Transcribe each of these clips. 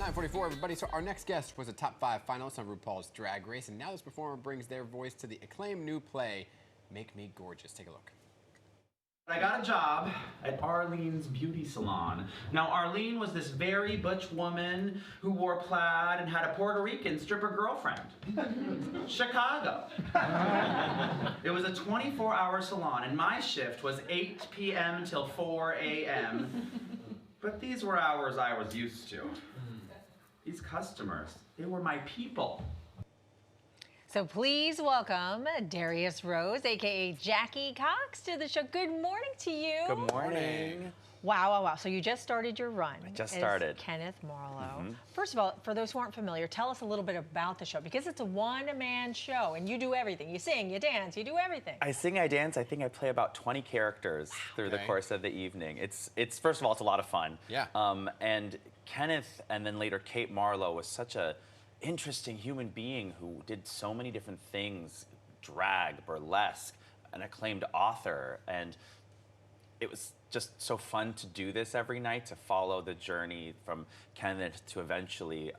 9:44, everybody. So our next guest was a top 5 finalist on RuPaul's Drag Race, and now this performer brings their voice to the acclaimed new play, Make Me Gorgeous. Take a look. I got a job at Arlene's beauty salon. Now, Arlene was this very butch woman who wore plaid and had a Puerto Rican stripper girlfriend. Chicago. It was a 24-hour salon, and my shift was 8 p.m. till 4 a.m. But these were hours I was used to. These customers, they were my people. So please welcome Darius Rose, aka Jackie Cox, to the show. Good morning to you. Good morning. Wow, wow, wow. So you just started your run. I just started. Kenneth Marlo. First of all, for those who aren't familiar, tell us a little bit about the show, because it's a one-man show and you do everything. You sing, you dance, you do everything. I sing, I dance. I think I play about 20 characters through the course of the evening. It's first of all, it's a lot of fun. Yeah. And Kenneth and then later Kate Marlo was such a interesting human being who did so many different things, drag, burlesque, an acclaimed author, and it was just so fun to do this every night, to follow the journey from Kenneth to eventually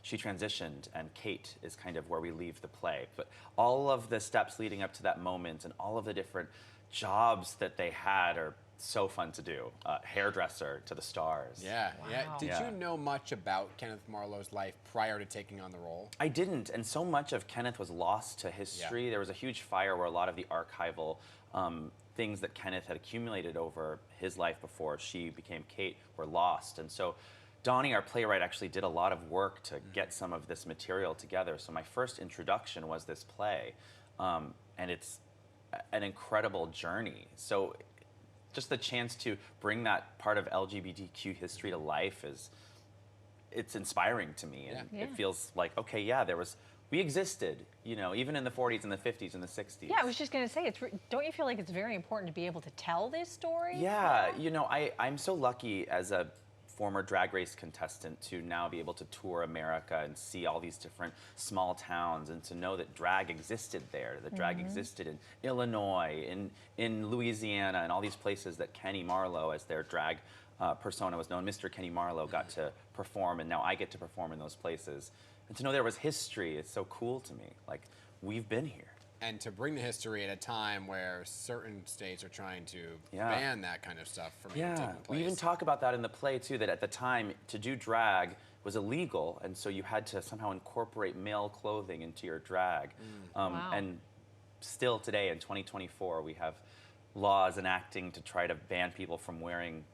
she transitioned, and Kate is kind of where we leave the play. But all of the steps leading up to that moment and all of the different jobs that they had are so fun to do. Hairdresser to the stars. Yeah, Wow. yeah. Did Yeah. you know much about Kenneth Marlo's life prior to taking on the role? I didn't, and so much of Kenneth was lost to history. Yeah. There was a huge fire where a lot of the archival things that Kenneth had accumulated over his life before she became Kate were lost. And so Donnie, our playwright, actually did a lot of work to get some of this material together. So my first introduction was this play, and it's an incredible journey. So just the chance to bring that part of LGBTQ history to life it's inspiring to me. And Yeah. it feels like, okay, yeah, we existed, you know, even in the 40s and the 50s and the 60s. Yeah, I was just going to say, don't you feel like it's very important to be able to tell this story? Yeah, you know, I'm so lucky as a former Drag Race contestant to now be able to tour America and see all these different small towns, and to know that drag existed there, that drag existed in Illinois, in Louisiana, and all these places that Kenny Marlo, as their drag persona was known, Mr. Kenny Marlo, got to perform, and now I get to perform in those places. And to know there was history, it's so cool to me. Like, we've been here. And to bring the history at a time where certain states are trying to ban that kind of stuff from taking place. We even talk about that in the play too, that at the time to do drag was illegal, and so you had to somehow incorporate male clothing into your drag. Wow. And still today in 2024 we have laws enacting to try to ban people from wearing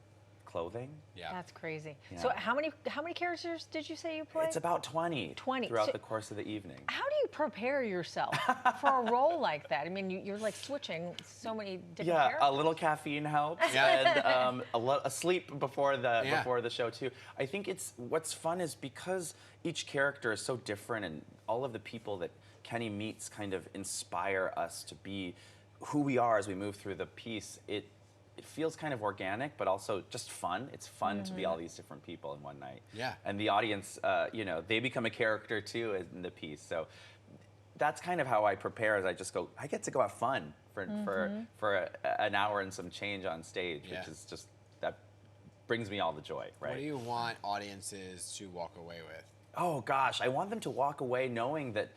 clothing. Yeah. That's crazy. Yeah. So how many characters did you say you play? It's about 20, 20. throughout So the course of the evening. how do you prepare yourself for a role like that? I mean, you're like switching so many different Yeah, characters. a little caffeine helps, Yeah. and a sleep before the show too. I think what's fun is because each character is so different, and all of the people that Kenny meets kind of inspire us to be who we are as we move through the piece. It feels kind of organic, but also just fun. It's fun to be all these different people in one night. Yeah. And the audience, you know, they become a character too in the piece. So that's kind of how I prepare. As I get to go have fun for an hour and some change on stage, which is just, that brings me all the joy, right? What do you want audiences to walk away with? Oh gosh, I want them to walk away knowing that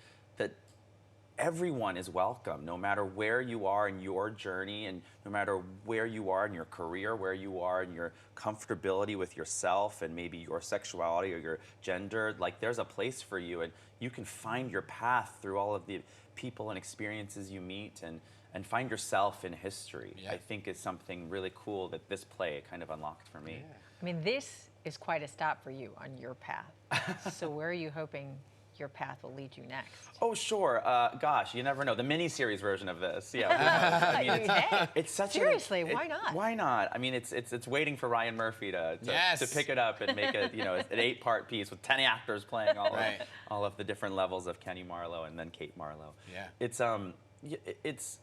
everyone is welcome, no matter where you are in your journey, and no matter where you are in your career, where you are in your comfortability with yourself and maybe your sexuality or your gender. Like, there's a place for you, and you can find your path through all of the people and experiences you meet, and find yourself in history. Yeah. I think is something really cool that this play kind of unlocked for me. I mean, this is quite a stop for you on your path. So where are you hoping your path will lead you next? Oh, sure. Gosh, you never know. The mini-series version of this. Yeah. I mean, it's such Seriously, why not? Why not? I mean, it's waiting for Ryan Murphy to pick it up and make it, you know, an 8-part piece with 10 actors playing all of the different levels of Kenny Marlo and then Kate Marlo. Yeah. It's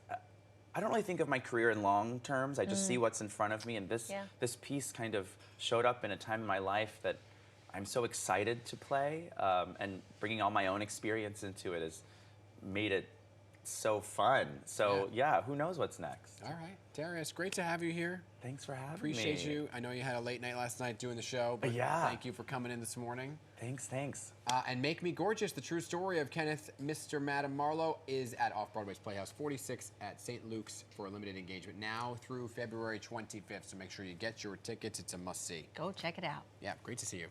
I don't really think of my career in long terms. I just see what's in front of me, and this piece kind of showed up in a time in my life that I'm so excited to play, and bringing all my own experience into it has made it so fun. So yeah, who knows what's next? All right, Darius, great to have you here. Thanks for having me. Appreciate you. I know you had a late night last night doing the show, but Yeah. thank you for coming in this morning. Thanks. And Make Me Gorgeous, the true story of Kenneth Mr. Madam Marlo, is at Off-Broadway's Playhouse 46 at St. Luke's for a limited engagement now through February 25th. So make sure you get your tickets. It's a must-see. Go check it out. Yeah, great to see you.